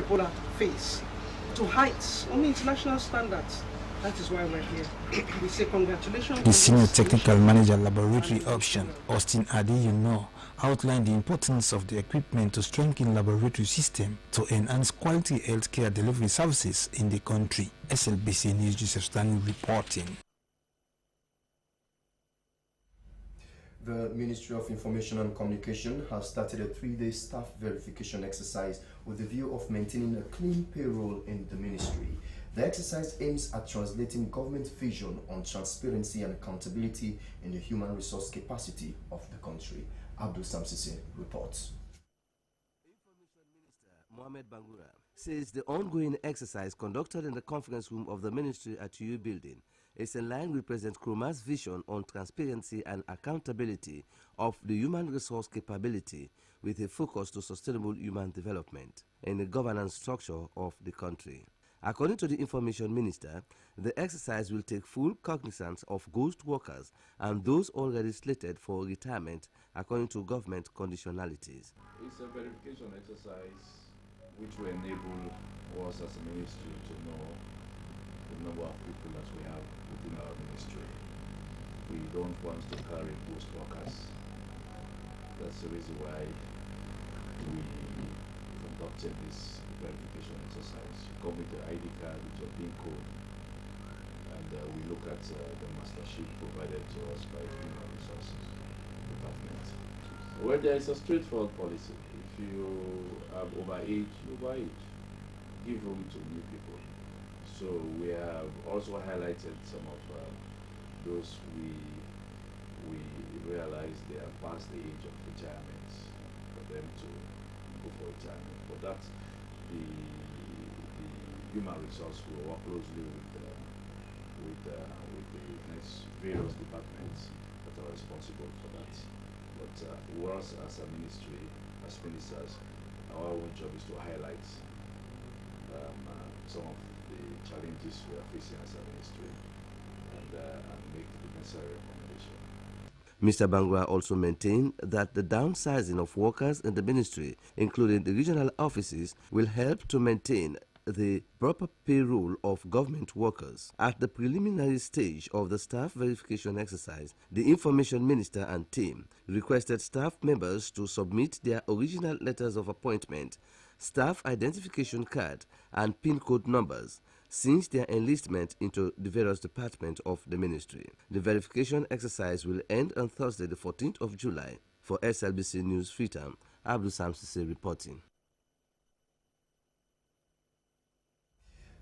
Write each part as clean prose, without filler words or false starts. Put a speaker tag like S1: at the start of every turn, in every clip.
S1: Ebola face to heights on international standards. That is why we're here. We say congratulations.
S2: The Senior Technical Manager Laboratory Option, Austin Adeyuno, outlined the importance of the equipment to strengthen laboratory system to enhance quality healthcare delivery services in the country. SLBC News Joseph Stanley reporting.
S3: The Ministry of Information and Communication has started a 3-day staff verification exercise with the view of maintaining a clean payroll in the ministry. The exercise aims at translating government vision on transparency and accountability in the human resource capacity of the country. Abdul Samsisi reports.
S4: Information Minister Mohamed Bangura says the ongoing exercise conducted in the conference room of the ministry at UU building is in line with President Nkrumah's vision on transparency and accountability of the human resource capability with a focus to sustainable human development in the governance structure of the country. According to the Information Minister, the exercise will take full cognizance of ghost workers and those already slated for retirement according to government conditionalities.
S5: It's a verification exercise which will enable us as a ministry to know the number of people that we have within our ministry. We don't want to carry ghost workers. That's the reason why we conducted this verification exercise. You come with the ID card, with your PIN code, and we look at the master sheet provided to us by the Human Resources Department. Well, there is a straightforward policy. If you have overage, you overage. Give room to new people. So we have also highlighted some of those we realize they are past the age of retirement for them to go for retirement. But that's the human resource will work closely with the various departments that are responsible for that. But for us as a ministry, as ministers, our own job is to highlight some of the challenges we are facing as a ministry and make the necessary recommendation.
S4: Mr. Bangura also maintained that the downsizing of workers in the ministry, including the regional offices, will help to maintain the proper payroll of government workers. At the preliminary stage of the staff verification exercise, the Information Minister and team requested staff members to submit their original letters of appointment, staff identification card and PIN code numbers since their enlistment into the various departments of the ministry. The verification exercise will end on Thursday, the 14th of July. For SLBC News Freetown, Abdul Samsisi reporting.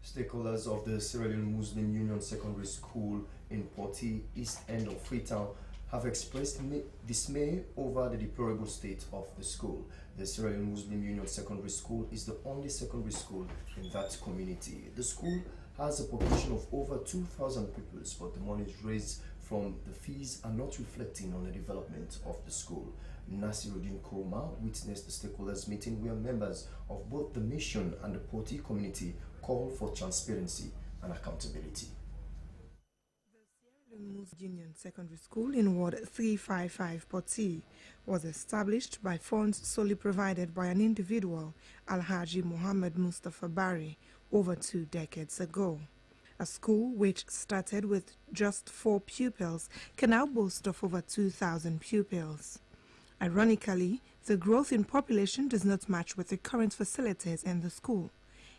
S3: Stakeholders of the Sierra Leone Muslim Union Secondary School in Poti, East End of Freetown, have expressed dismay over the deplorable state of the school. The Sierra Leone Muslim Union Secondary School is the only secondary school in that community. The school has a population of over 2,000 pupils, but the monies raised from the fees are not reflecting on the development of the school. Nasiruddin Kurma witnessed the stakeholders meeting where members of both the mission and the Poti community called for transparency and accountability.
S6: The Muslim Union Secondary School in Ward 355 Poti was established by funds solely provided by an individual, Alhaji Muhammad Mustafa Bari, over 2 decades ago. A school which started with just 4 pupils can now boast of over 2,000 pupils. Ironically, the growth in population does not match with the current facilities in the school.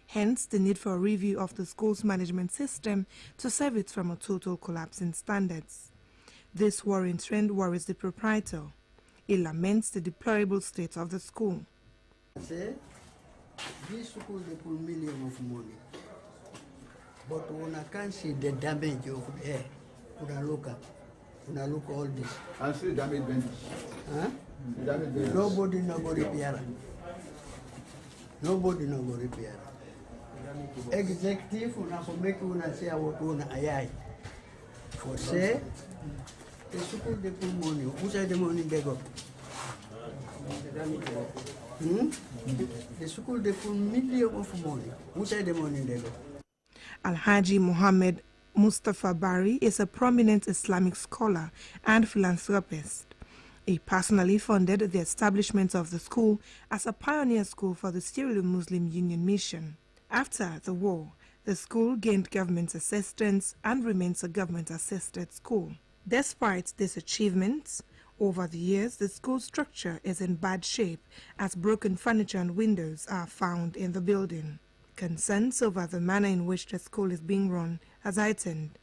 S6: Hence, the need for a review of the school's management system to save it from a total collapse in standards. This worrying trend worries the proprietor. He laments the deplorable state of the school.
S7: This school they put millions of money, but when I can see the damage of the air, when I look all this.
S8: And see damage bench.
S7: Huh? Nobody no go repair. Nobody no go repair. Executive una make una say what una ayai. For say the school they put money. Who say the money they go? The school they put millions of money. Who say the money they go?
S6: Alhaji Muhammad Mustafa Bari is a prominent Islamic scholar and philanthropist. He personally funded the establishment of the school as a pioneer school for the Sierra Leone Muslim Union Mission. After the war, the school gained government assistance and remains a government-assisted school. Despite these achievements, over the years, the school structure is in bad shape as broken furniture and windows are found in the building. Concerns over the manner in which the school is being run has heightened.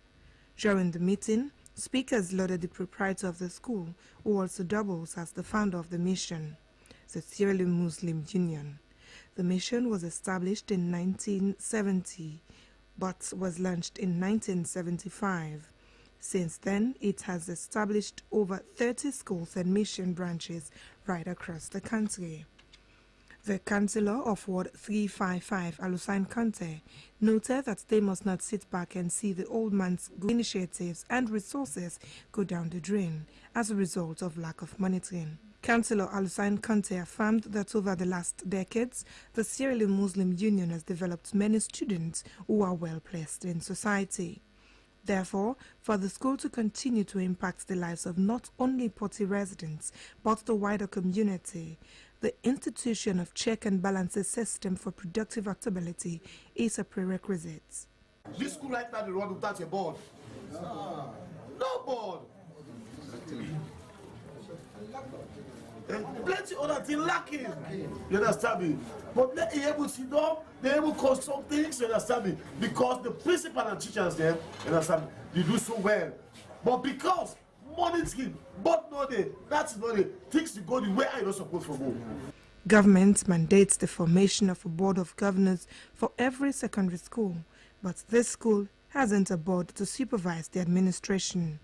S6: During the meeting, speakers lauded the proprietor of the school, who also doubles as the founder of the mission, the Sierra Leone Muslim Union. The mission was established in 1970, but was launched in 1975. Since then, it has established over 30 schools and mission branches right across the country. The councillor of Ward 355, Alusain Kante, noted that they must not sit back and see the old man's good initiatives and resources go down the drain as a result of lack of monitoring. Councillor Alusain Kante affirmed that over the last decades, the Sierra Leone Muslim Union has developed many students who are well placed in society. Therefore, for the school to continue to impact the lives of not only Poti residents but the wider community, the institution of check and balances system for productive accountability is a prerequisite.
S8: This school right now, they run without a board. No board. Plenty other things lacking. You understand me? But they're able to sit down, they're able to construct things, you understand me? Because the principal and teachers there, you understand me, they do so well. But because money scheme, but no day, that's not it. Things to go the way I don't supposed to go.
S6: Government mandates the formation of a board of governors for every secondary school, but this school hasn't a board to supervise the administration.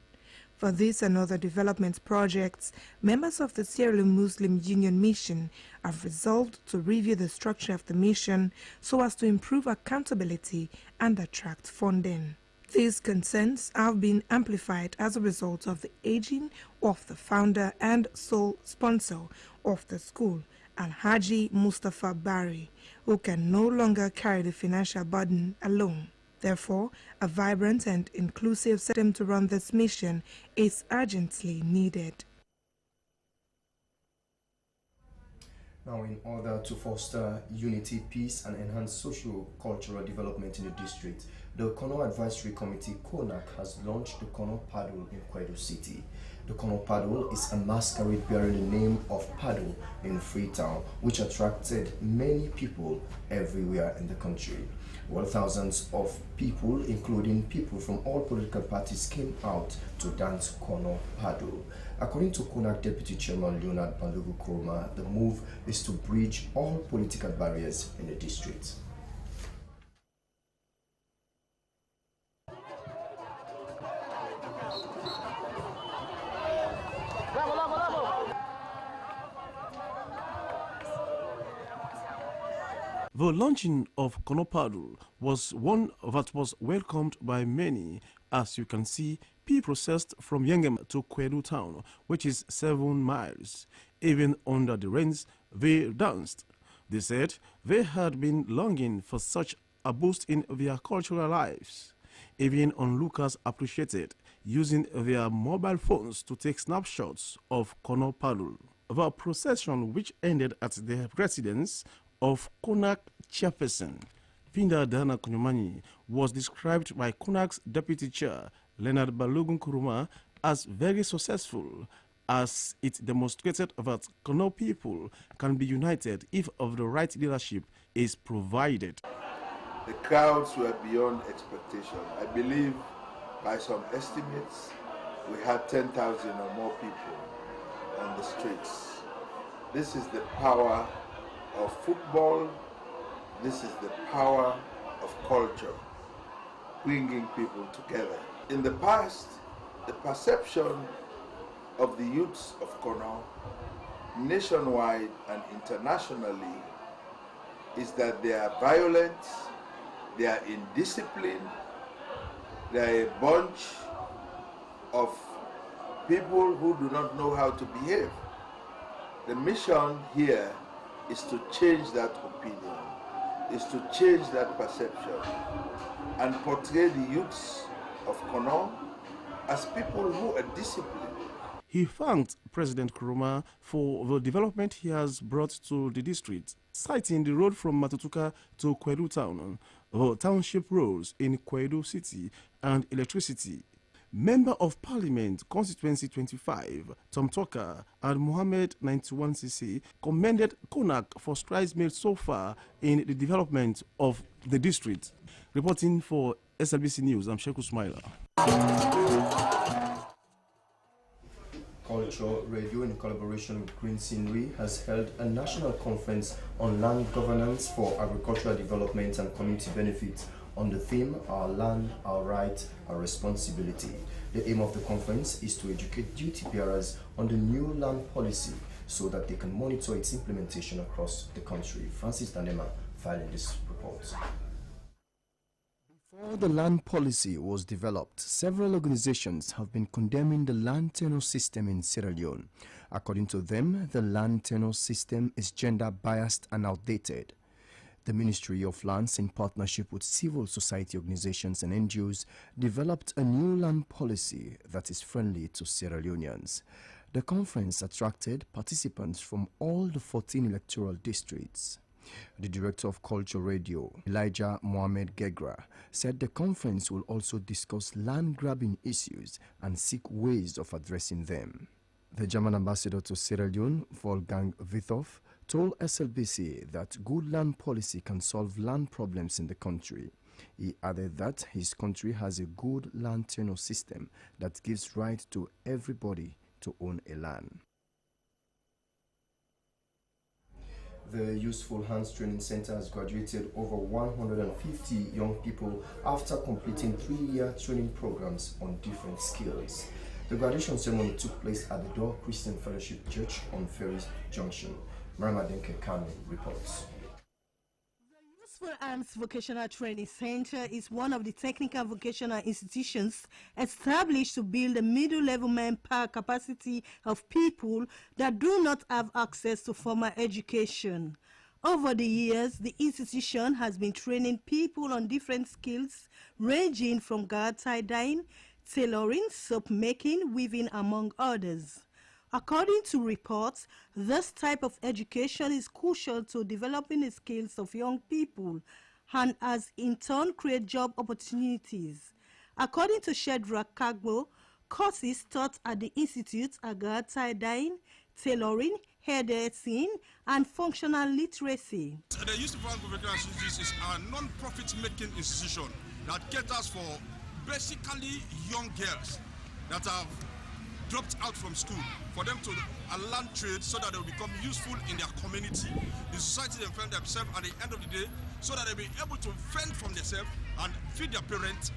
S6: For this and other development projects, members of the Sierra Leone Muslim Union Mission have resolved to review the structure of the mission so as to improve accountability and attract funding. These concerns have been amplified as a result of the aging of the founder and sole sponsor of the school, Alhaji Mustafa Bari, who can no longer carry the financial burden alone. Therefore, a vibrant and inclusive system to run this mission is urgently needed.
S3: Now, in order to foster unity, peace, and enhance socio-cultural development in the district, the Kono Advisory Committee, KONAC, has launched the Kono Paddle in Kwedu City. The Kono Paddle is a masquerade bearing the name of Paddle in Freetown, which attracted many people everywhere in the country. Well, thousands of people, including people from all political parties, came out to dance Kono Paddle. According to KONAC Deputy Chairman Leonard Bandugu Kurma, the move is to bridge all political barriers in the district.
S9: The launching of Kono Paddle was one that was welcomed by many. As you can see, people processed from Yengem to Kwedu town, which is 7 miles. Even under the rains, they danced. They said they had been longing for such a boost in their cultural lives. Even onlookers appreciated using their mobile phones to take snapshots of Kono Paddle. The procession, which ended at the residence of KONAC chairperson Pinda Dana Kunyumani, was described by KONAC's deputy chair Leonard Balogun Kuruma as very successful, as it demonstrated that Kono people can be united if of the right leadership is provided.
S10: The crowds were beyond expectation. I believe by some estimates we had 10,000 or more people on the streets. This is the power of football. This is the power of culture, bringing people together. In the past, the perception of the youths of Kono, nationwide and internationally, is that they are violent, they are indisciplined, they are a bunch of people who do not know how to behave. The mission here is to change that opinion, is to change that perception, and portray the youths of Kono as people who are disciplined.
S9: He thanked President Nkrumah for the development he has brought to the district, citing the road from Matutuka to Kwedu Town, township roads in Kwedu City, and electricity. Member of Parliament, Constituency 25, Tom Toka and Mohammed 91cc commended Konak for strides made so far in the development of the district. Reporting for SLBC News, I'm Sheku Smaila.
S3: Culture Radio, in collaboration with Green Scenery, has held a national conference on land governance for agricultural development and community benefit on the theme, Our Land, Our Right, Our Responsibility. The aim of the conference is to educate duty bearers on the new land policy so that they can monitor its implementation across the country. Francis Danema filing this report. Before the land policy was developed, several organizations have been condemning the land tenure system in Sierra Leone. According to them, the land tenure system is gender biased and outdated. The Ministry of Lands, in partnership with civil society organizations and NGOs, developed a new land policy that is friendly to Sierra Leoneans. The conference attracted participants from all the 14 electoral districts. The director of Culture Radio, Elijah Mohamed Gegra, said the conference will also discuss land grabbing issues and seek ways of addressing them. The German ambassador to Sierra Leone, Wolfgang Withoff, told SLBC that good land policy can solve land problems in the country. He added that his country has a good land tenure system that gives right to everybody to own a land. The Useful Hands Training Center has graduated over 150 young people after completing 3-year training programs on different skills. The graduation ceremony took place at the Door Christian Fellowship Church on Ferry Junction. Maramadenke Kanu reports.
S11: The Useful Hands Vocational Training Center is one of the technical vocational institutions established to build a middle-level manpower capacity of people that do not have access to formal education. Over the years, the institution has been training people on different skills ranging from garment tie-dyeing, tailoring, soap making, weaving, among others. According to reports, this type of education is crucial to developing the skills of young people and has in turn created job opportunities. According to Shedrack Kagbo, courses taught at the institute are garment tie-dyeing, tailoring, hairdressing, and functional literacy.
S12: The Useful Hands Vocational Institute is a non-profit making institution that caters for basically young girls that have dropped out from school, for them to learn trade so that they will become useful in their community, the society, they find themselves at the end of the day, so that they'll be able to fend from themselves and feed their parents,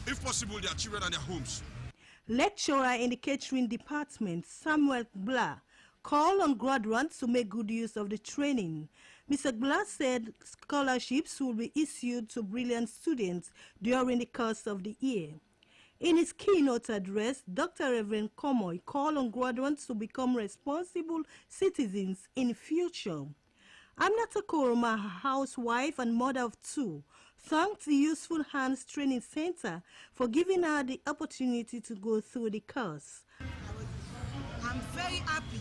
S12: if possible their children and their homes.
S11: Lecturer in the catering department, Samuel Blah, called on graduates to make good use of the training. Mr. Glass said scholarships will be issued to brilliant students during the course of the year. In his keynote address, Dr. Reverend Komoy called on graduates to become responsible citizens in future. Aminata Koroma, housewife and mother of 2, thanked the Useful Hands Training Center for giving her the opportunity to go through the course.
S13: I'm very happy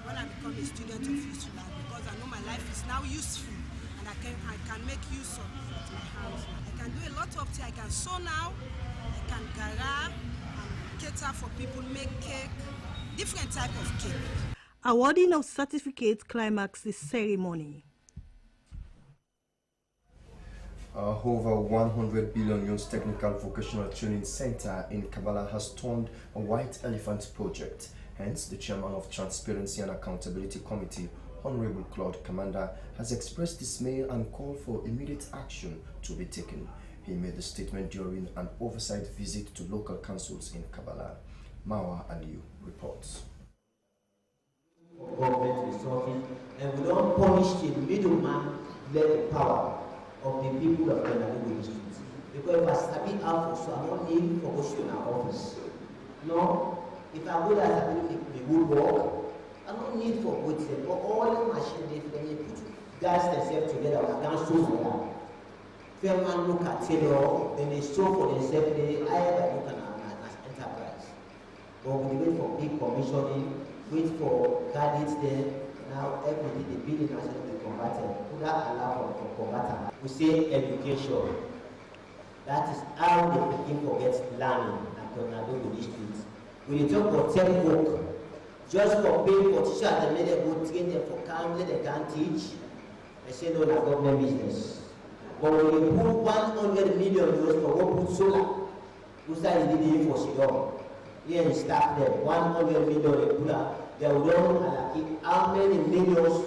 S13: when I become a student of Useful Hands because I know my life is now useful and I can make use of my hands. I can do a lot of things. I can sew now. I can garage, cater for people, make cake, different type of cake.
S11: Awarding of certificates climaxed the ceremony.
S3: Over 100 billion Youth Technical Vocational Training Center in Kavala has turned a white elephant project. Hence, the chairman of Transparency and Accountability Committee, Honorable Claude Kamara, has expressed dismay and called for immediate action to be taken. He made the statement during an oversight visit to local councils in Kavala. Mawa Aliyu reports.
S14: Government resources, and we don't punish the middleman led power of the people of the Nanago district. Because if I study out for so I don't need for go to an office. No, if I go there I make the good work, I don't need for good thing. But all the machines they put guys themselves together with guns so for fair man look at tailor, then they show for themselves, they hire look at enterprise. But we wait for big commissioning, wait for graduates there. Now everything, the building has to be converted. Would that allow for converter? We say education. That is how the begin forget learning at Konadogo district. When you talk about textbook, just for paying for teachers, they let them go train them for camp, they can't teach. They say no, na government business. But when you put 100 million euros for what put solar, who's that you did for Shidon? Here you start them, 100 million they will don't allocate how many millions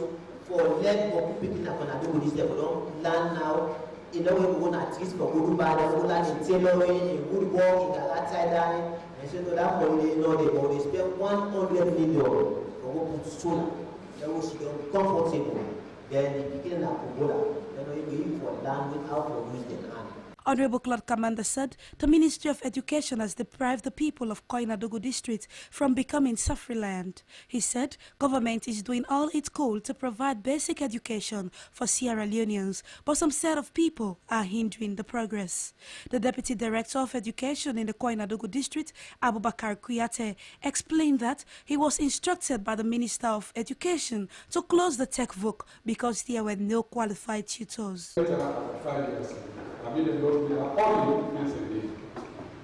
S14: for let for people that can do this, they will don't learn now. You know, we want at least for good bad, we learn in tailoring, in good work, in that side line. And so that money, you know, they spend 100 million for what put solar. They will see them comfortable. Then they begin at Kubola. They know you for land without for use the land.
S15: Honorable Claude Kamara said the Ministry of Education has deprived the people of Koinadogo district from becoming self-reliant. He said government is doing all it could to provide basic education for Sierra Leoneans, but some set of people are hindering the progress. The Deputy Director of Education in the Koinadogo district, Abubakar Kuyate, explained that he was instructed by the Minister of Education to close the textbook because there were no qualified tutors.
S16: 5 years. I mean, we are all the documents in it.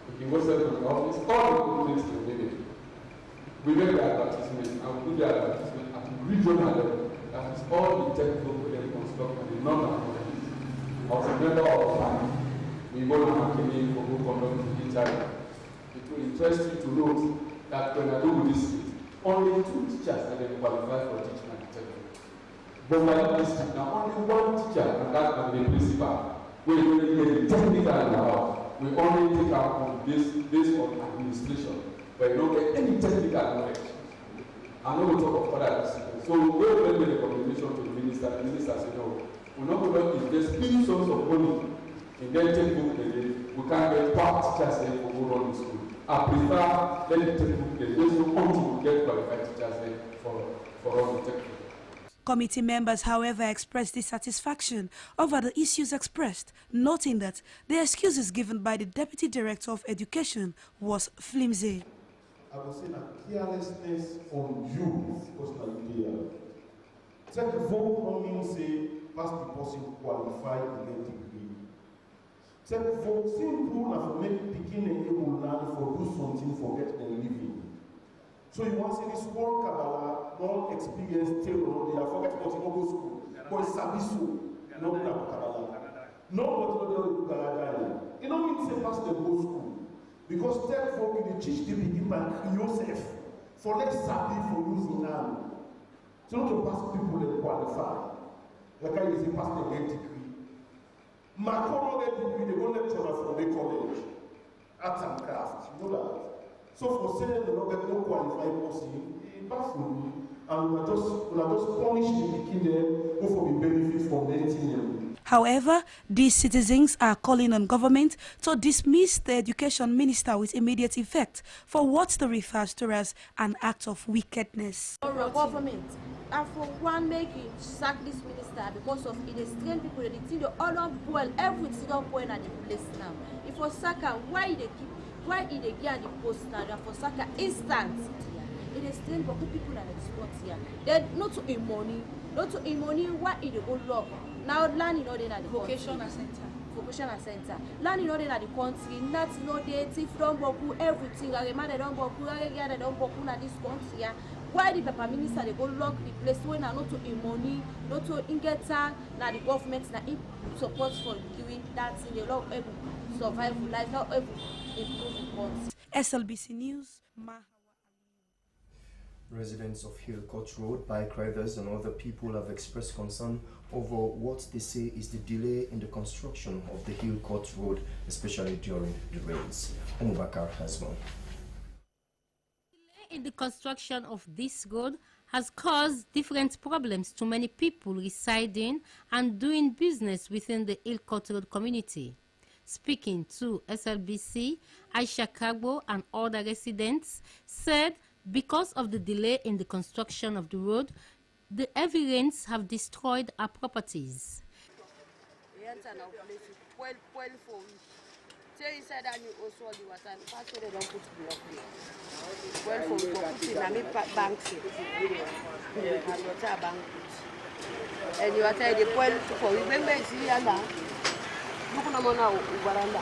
S16: We can go to the office, all the documents in it. We make the advertisement and we put the advertisement at the regional level. That is all the textbook we construct and the non-academic. As a member of time, we go to academic for who conduct the interview. It will interest you to note that when I do this, only 2 teachers that they qualify for teaching at the textbook. But my district, now only 1 teacher, and that can be the principal. We really technical now. We only take out this based on administration, but you don't get any technical knowledge. I know we talk of other disciplines. So we will make a recommendation to the minister said, no, we're not going to invest billions of money in their textbook. We can't get part teachers there for go run the school. I prefer let the textbook there. There's no until we get qualified teachers there for all the textbook.
S15: Committee members, however, expressed dissatisfaction over the issues expressed, noting that the excuses given by the Deputy Director of Education was flimsy.
S8: I would say that carelessness on you, personally, take a vote on me and say, pass the person qualified in their degree. Take a vote simple and for make beginning able learn for do something for get a living. So you want to see this whole Kabbalah, non-experienced tailor, they are forgetting what you go to school. But it's Sabisu, no Kabbalah. No, what you do Kabbalah. You know, we say pass the go school. Because therefore, we teach the beginning by yourself for let's Sabi for using hand. So not to pass people that qualify. Like I say, pass the degree. My degree, they go lecturer from the college. Arts and crafts, you know that. So for saying the not get no qualified person, it baffles me, and we are just punish the beginner who for the benefit from anything.
S15: However, these citizens are calling on government to dismiss the education minister with immediate effect for what they refer to as an act of wickedness.
S17: Government, and for one making sack this minister because of it is trained people that they think they all don't boil everything don't boil at the place now. If for Saka, why they keep? Why did they get the post now for Saka instant? It is still for people that export here. They're not to a money, why did they go lock? Now land in order at the vocational center. Land in order at the country, not no date, if don't boku everything, I remember don't boku, I don't boku at this country. Why the Papa Minister they go lock the place when are not to a money, not to ingeta, now the government now support for doing that in the law able survive life, not able
S15: SLBC News,
S3: Residents of Hill Court Road, bike riders and other people have expressed concern over what they say is the delay in the construction of the Hill Court Road, especially during the rains. Abubakar has one.
S18: Delay in the construction of this road has caused different problems to many people residing and doing business within the Hill Court Road community. Speaking to SLBC, Aisha Kagbo and other residents said because of the delay in the construction of the road, the heavy rains have destroyed our properties.
S19: Stay inside and you also the water. And that's why they don't put block there. Well, for put in, I mean, bank it. And water bank it. And you are telling the point for remember, see, and now. Look at the now, Ubaranda.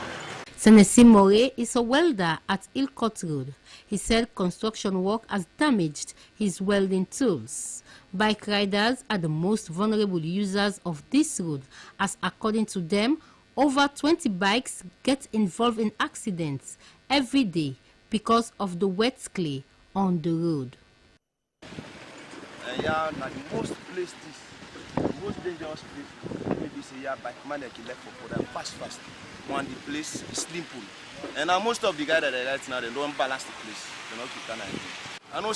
S18: Sannah More is a welder at Ilcott Road. He said construction work has damaged his welding tools. Bike riders are the most vulnerable users of this road, as according to them, over 20 bikes get involved in accidents every day because of the wet clay on the road.
S20: Yeah, now the most dangerous place, maybe say yeah, bike man that left for them fast. One the place is simple, and now most of the guys that are right now they don't balance the place. They don't keep anything. I know.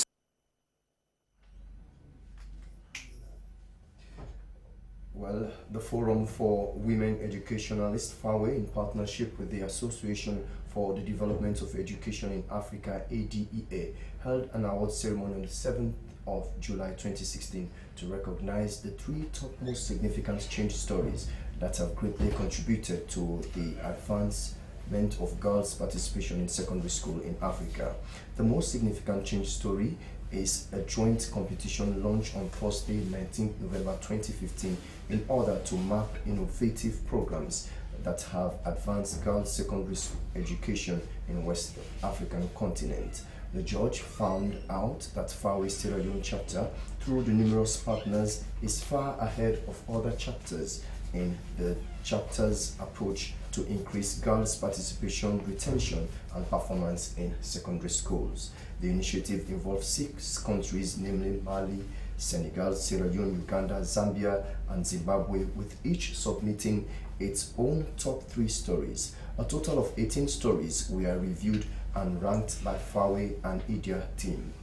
S3: Well, the Forum for Women Educationalists, FAWE, in partnership with the Association for the Development of Education in Africa, ADEA, held an award ceremony on the 7th of July 2016 to recognize the 3 top most significant change stories that have greatly contributed to the advancement of girls' participation in secondary school in Africa. The most significant change story is a joint competition launched on Thursday, 19th November 2015 in order to map innovative programs that have advanced girls' secondary education in West African continent. The judge found out that FAWE Sierra Leone chapter, through the numerous partners, is far ahead of other chapters in the chapter's approach to increase girls' participation, retention, and performance in secondary schools. The initiative involves 6 countries, namely Mali, Senegal, Sierra Leone, Uganda, Zambia, and Zimbabwe, with each submitting its own top 3 stories. A total of 18 stories were reviewed and ranked by FAWE and IDEA team.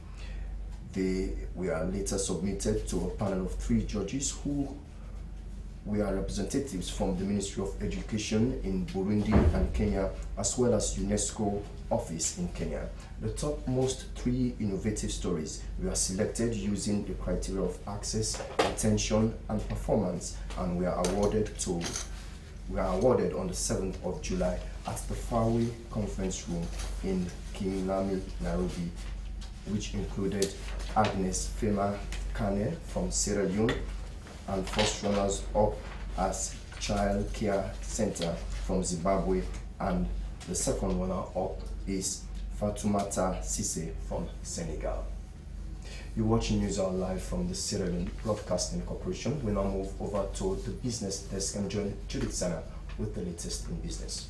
S3: They were later submitted to a panel of 3 judges who were representatives from the Ministry of Education in Burundi and Kenya, as well as UNESCO office in Kenya. The topmost 3 innovative stories were selected using the criteria of access, retention, and performance, and were awarded on the 7th of July at the FAWE conference room in Kinilami, Nairobi, which included Agnes Fema Kane from Sierra Leone, and first runners up as Child Care Center from Zimbabwe, and the second runner up is Fatoumata Cisse from Senegal. You're watching News Hour live from the Sierra Leone Broadcasting Corporation. We now move over to the business desk and join Judith Sannah with the latest in business.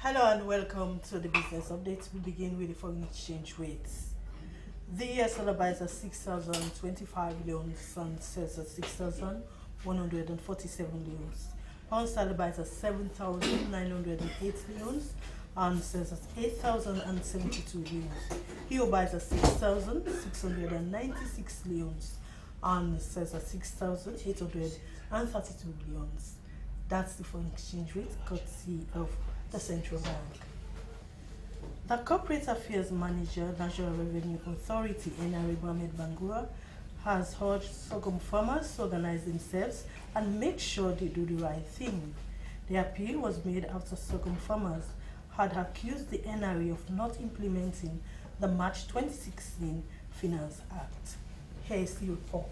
S11: Hello and welcome to the business updates. We begin with the foreign exchange rates. The US dollar buys at 6,025 leones and sells at 6,147 leones. Pound sterling buys at 7,908 leones and sells at 8,072 leones. Euro buys at 6,696 leones and sells at 6,832 leones. That's the foreign exchange rate courtesy of the Central Bank. The Corporate Affairs Manager, National Revenue Authority, NRA Mohamed Bangura, has urged sorghum farmers to organize themselves and make sure they do the right thing. The appeal was made after sorghum farmers had accused the NRA of not implementing the March 2016 Finance Act. Here is the report.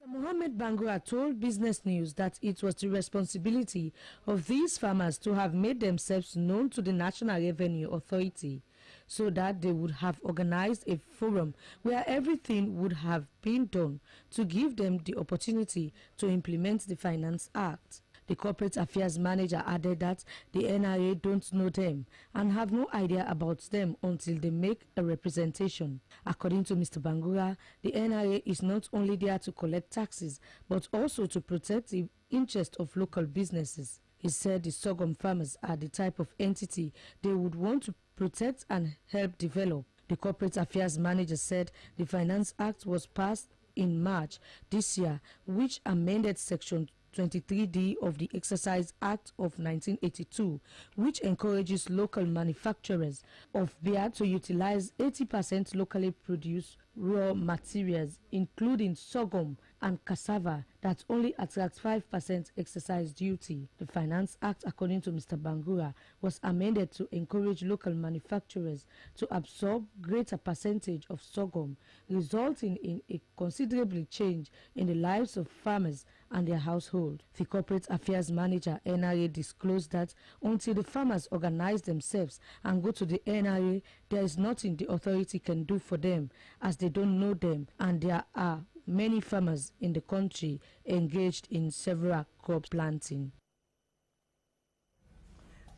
S21: Mohamed Bangura told Business News that it was the responsibility of these farmers to have made themselves known to the National Revenue Authority so that they would have organized a forum where everything would have been done to give them the opportunity to implement the Finance Act. The corporate affairs manager added that the NRA don't know them and have no idea about them until they make a representation. According to Mr. Bangura, the NRA is not only there to collect taxes but also to protect the interest of local businesses. He said the sorghum farmers are the type of entity they would want to protect and help develop. The corporate affairs manager said the Finance Act was passed in March this year, which amended Section 23D of the Excise Act of 1982, which encourages local manufacturers of beer to utilize 80% locally produced raw materials, including sorghum and cassava, that only attracts 5% excise duty. The Finance Act, according to Mr. Bangura, was amended to encourage local manufacturers to absorb greater percentage of sorghum, resulting in a considerable change in the lives of farmers and their household. The corporate affairs manager, NRA, disclosed that until the farmers organize themselves and go to the NRA, there is nothing the authority can do for them, as they don't know them, and there are many farmers in the country engaged in several crop planting.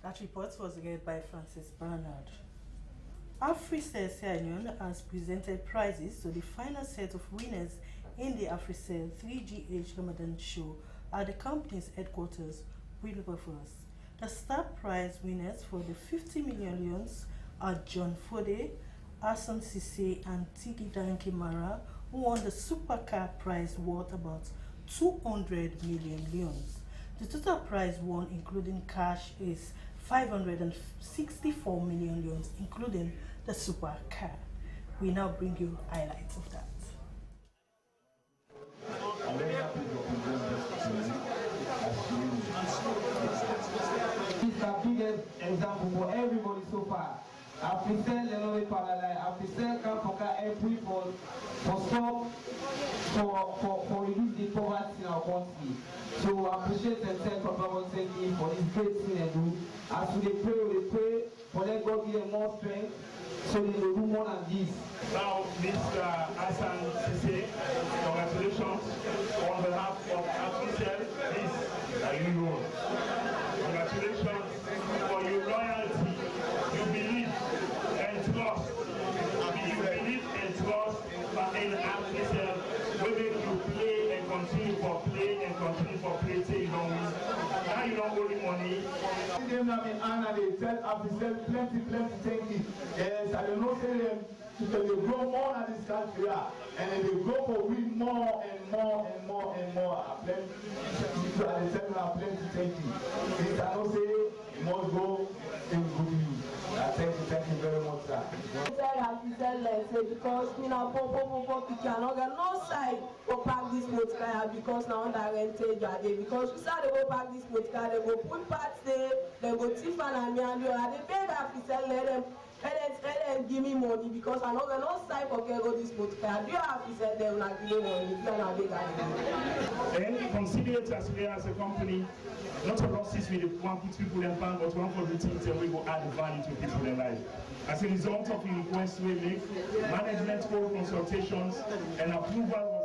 S11: That report was read by Francis Bernard. AfriCell Union has presented prizes to the final set of winners in the AfriCell 3GH Ramadan show at the company's headquarters, Wilberforce. The star prize winners for the 50 million leons are John Fode, Hassan Sisse, and Tiki Dan Kamara, who won the supercar prize worth about 200 million leons. The total prize won, including cash, is 564 million leons, including the supercar. We now bring you highlights of that.
S1: It's the biggest example for everybody so far. AfriCell Lenore Paralai, AfriCell can forget every for stop for reduce the poverty in our country. So appreciate themselves for saying for this great thing they do. As we pray for them God give them more strength so they will do more than this.
S22: Now, Mr. Hassan Sisse, congratulations on behalf of AfriCell. This are you know. Congratulations for your loyalty. You believe and trust. You believe and trust in AfriCell. We make you play and continue for play and continue for play till you don't win. Now you don't owe the money.
S1: They tell AfriCell plenty thank you. Yes, I don't know say them because they grow more than this country and then they grow for we more and more. Plenty people are telling us plenty thank you. This I don't say you must go in good news. Thank you very much, sir.
S23: Because we now cannot get no side for park this motor because now under rentage are there because we start to go park this motor, they go put parts there, they go tip and me and you are the big officer let them give me money because I know they no side for go this motor. Do you have to sell them not give me money?
S22: And consider it as a company. Not a losses we want to put people in bank, but one for the things that we go add value to people in life. As a result of the request we make, management hold consultations and approval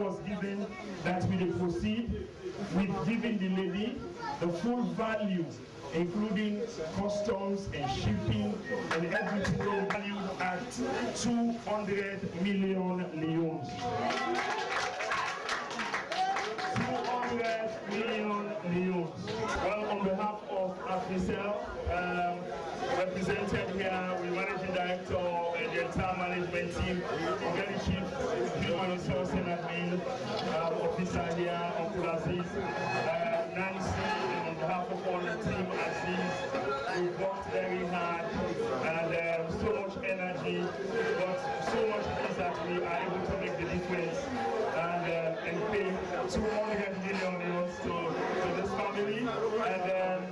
S22: was given that we will proceed with giving the lady the full value, including customs and shipping and everything valued at 200 million leons. 200 million leons. Well, on behalf of AfriCell, represented here with Managing Director and the entire management team, Very Chief Human Resource and Admin Officer here, Uncle Aziz, Nancy, and on behalf of all the team, Aziz, we worked very hard and so much energy, but so much is that we are able to make the difference and pay 200 million euros to this family, and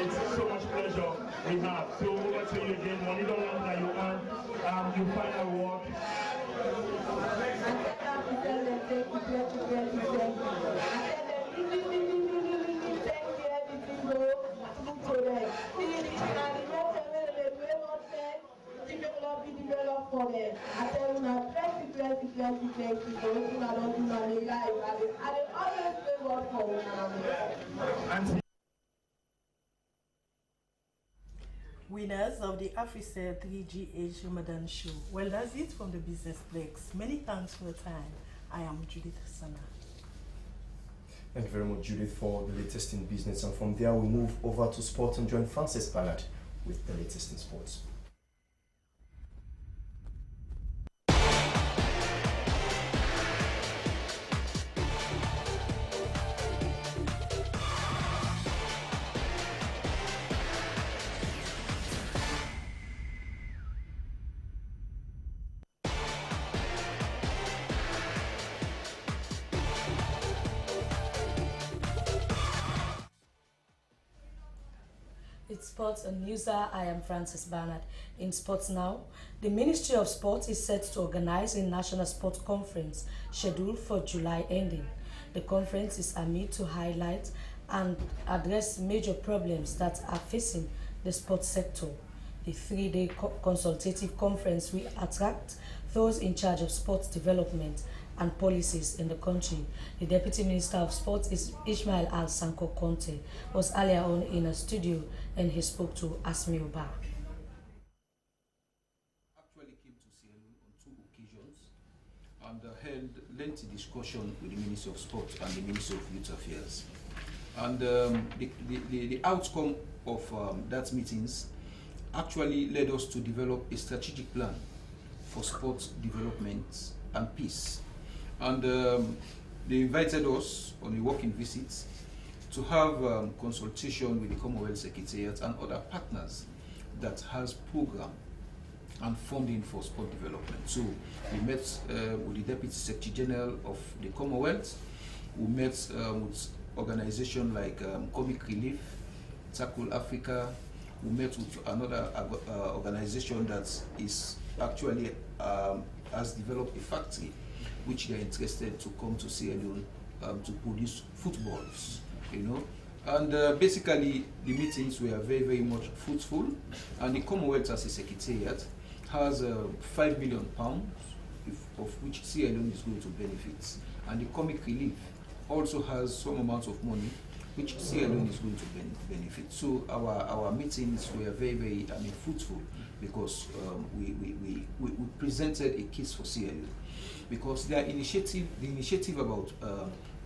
S22: it's so much pleasure we have. So over to you again. Money don't want that you earn, you find a award.
S23: For them. I tell you now, different people wetin I don do na the life. I dey always pray God for una.
S11: Winners of the AfriCell 3GH Ramadan show. Well, that's it from the Business Flex. Many thanks for your time. I am Judith, Sannah.
S3: Thank you very much, Judith, for the latest in business. And from there, we move over to sports and join Francis Bernard with the latest in sports.
S21: It's Sports and Newser. I am Francis Bernard. In Sports Now, the Ministry of Sport is set to organize a national sports conference scheduled for July ending. The conference is amid to highlight and address major problems that are facing the sports sector. The three-day consultative conference will attract those in charge of sports development and policies in the country. The Deputy Minister of Sports is Ismail Al-Sanko Conte, was earlier on in a studio and he spoke to Asmi Oba.
S2: Actually came to Sierra on 2 occasions and held lengthy discussion with the Ministry of Sport and the Ministry of Youth Affairs. And the outcome of that meetings actually led us to develop a strategic plan for sports development and peace. And they invited us on a working visit to have consultation with the Commonwealth Secretariat and other partners that has program and funding for sport development. So we met with the Deputy Secretary General of the Commonwealth. We met with organizations like Comic Relief, Tackle Africa. We met with another organization that is actually has developed a factory which they are interested to come to Sierra Leone to produce footballs, you know. And basically the meetings were very, very much fruitful, and the Commonwealth as a secretariat has £5 million of which Sierra Leone is going to benefit, and the Comic Relief also has some amount of money which Sierra Leone is going to benefit. So our meetings were very, very fruitful, because we presented a case for Sierra Leone, because the initiative about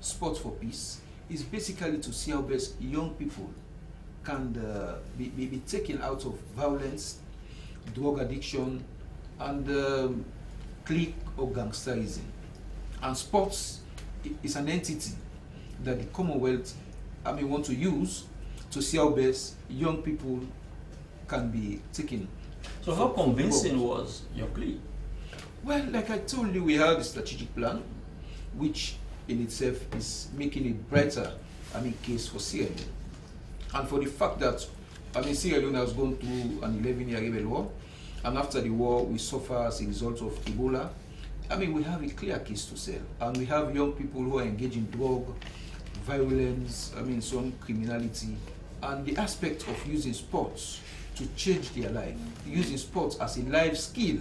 S2: Sport for Peace is basically to see how best young people can be taken out of violence, drug addiction, and clique or gangsterism. And sports is an entity that the Commonwealth want to use to see how best young people can be taken.
S4: So how convincing was your plea?
S2: Well, like I told you, we had a strategic plan, which in itself is making a brighter case for Sierra Leone. And for the fact that Sierra Leone has gone through an 11-year rebel war, and after the war we suffer as a result of Ebola. We have a clear case to sell, and we have young people who are engaged in drug, violence, some criminality, and the aspect of using sports to change their life, using sports as a life skill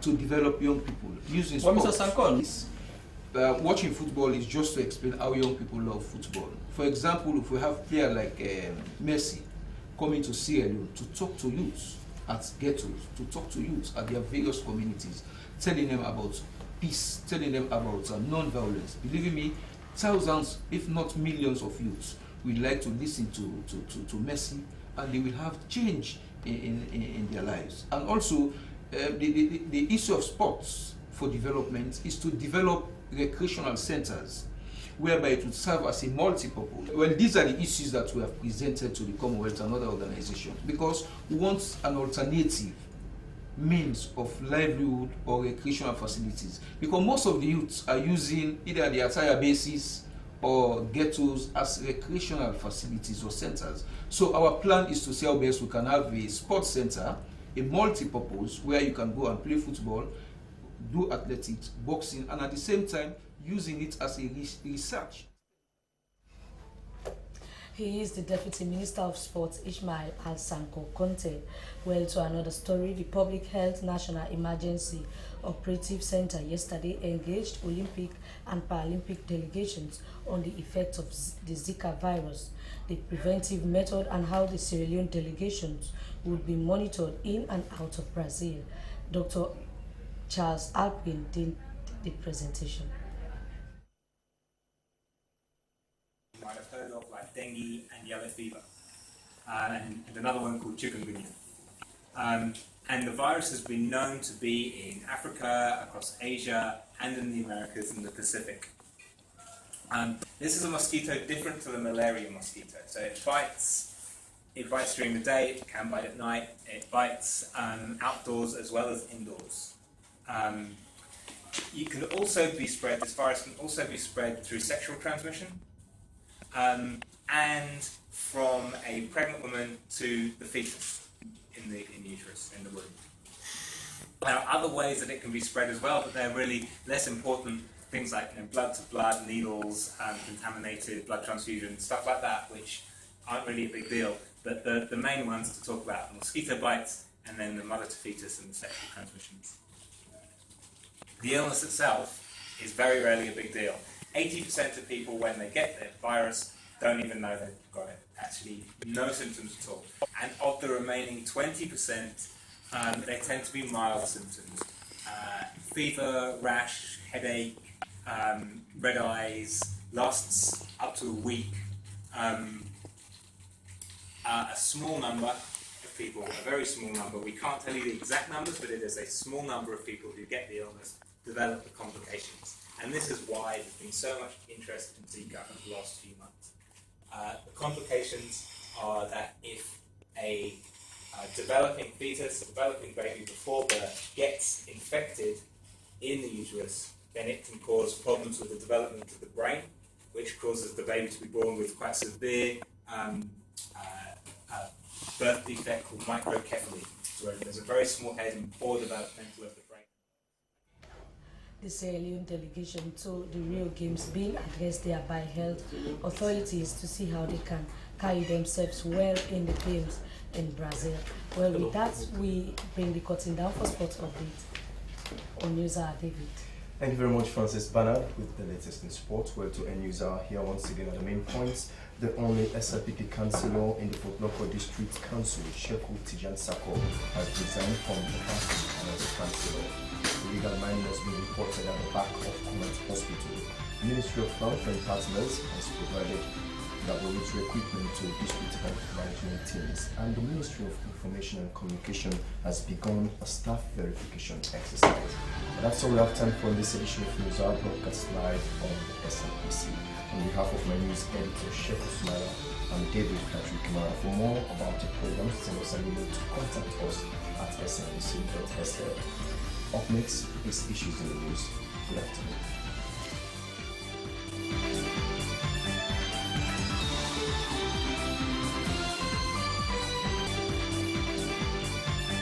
S2: to develop young people, using sports.
S4: Mr. Sankon,
S2: watching football is just to explain how young people love football. For example, if we have players like Messi coming to Sierra Leone to talk to youths at ghettos, to talk to youths at their various communities, telling them about peace, telling them about non-violence. Believe me, thousands, if not millions of youths will like to listen to Messi, and they will have change in their lives. And also, the issue of sports for development is to develop recreational centers whereby it would serve as a multi-purpose. Well, these are the issues that we have presented to the Commonwealth and other organizations, because we want an alternative means of livelihood or recreational facilities, because most of the youths are using either the attire bases or ghettos as recreational facilities or centers. So our plan is to see how best we can have a sports center, a multi-purpose, where you can go and play football, do athletics, boxing, and at the same time using it as a research.
S21: He is the Deputy Minister of Sports, Ishmael Al-Sanko Conte. Well, to another story, the Public Health National Emergency Operative Center yesterday engaged Olympic and Paralympic delegations on the effects of the Zika virus, the preventive method, and how the Sierra Leone delegations would be monitored in and out of Brazil. Dr. Charles Alpin did the presentation.
S5: You might have heard of, like dengue and yellow fever, and another one called chikungunya. And the virus has been known to be in Africa, across Asia, and in the Americas and the Pacific. This is a mosquito different to the malaria mosquito. So it bites during the day, it can bite at night, it bites outdoors as well as indoors. You can also be spread, this virus can also be spread through sexual transmission, and from a pregnant woman to the fetus in the uterus, in the womb. There are other ways that it can be spread as well, but they're really less important. Things like blood to blood, needles, contaminated blood transfusion, stuff like that, which aren't really a big deal. But the main ones to talk about, the mosquito bites, and then the mother to fetus and the sexual transmissions. The illness itself is very rarely a big deal. 80% of people, when they get the virus, don't even know they've got it. Actually, no symptoms at all. And of the remaining 20%, they tend to be mild symptoms. Fever, rash, headache, red eyes, lasts up to a week. A small number of people, a very small number, we can't tell you the exact numbers, but it is a small number of people who get the illness develop the complications. And this is why there's been so much interest in Zika over the last few months. The complications are that if a developing fetus, a developing baby before birth gets infected in the uterus, then it can cause problems with the development of the brain, which causes the baby to be born with quite severe birth defect called microcephaly, where there's a very small head and poor developmental of the brain.
S21: The Sierra Leone delegation told the Rio Games being addressed there by health authorities to see how they can carry themselves well in the games in Brazil. Well, with that, we bring the curtain down for sports update on News Hour, David.
S3: Thank you very much, Francis Bernard, with the latest in sports. Well, to end News Hour here once again at the main points. The only SLPP councillor in the Local District Council, Sheku Tijan Sako, has resigned from the council and as a councillor. Illegal mining has been reported at the back of Command Hospital. The Ministry of Health and Partners has provided laboratory equipment to district health management teams, and the Ministry of Information and Communication has begun a staff verification exercise. But that's all we have time for in this edition of News Hour, broadcast live on SNPC. On behalf of my news editor, Sheku Sannah, I'm David Kamara. For more about the program, send us an email to contact us at snpc.sl. Up next is Issues in the News. Good afternoon.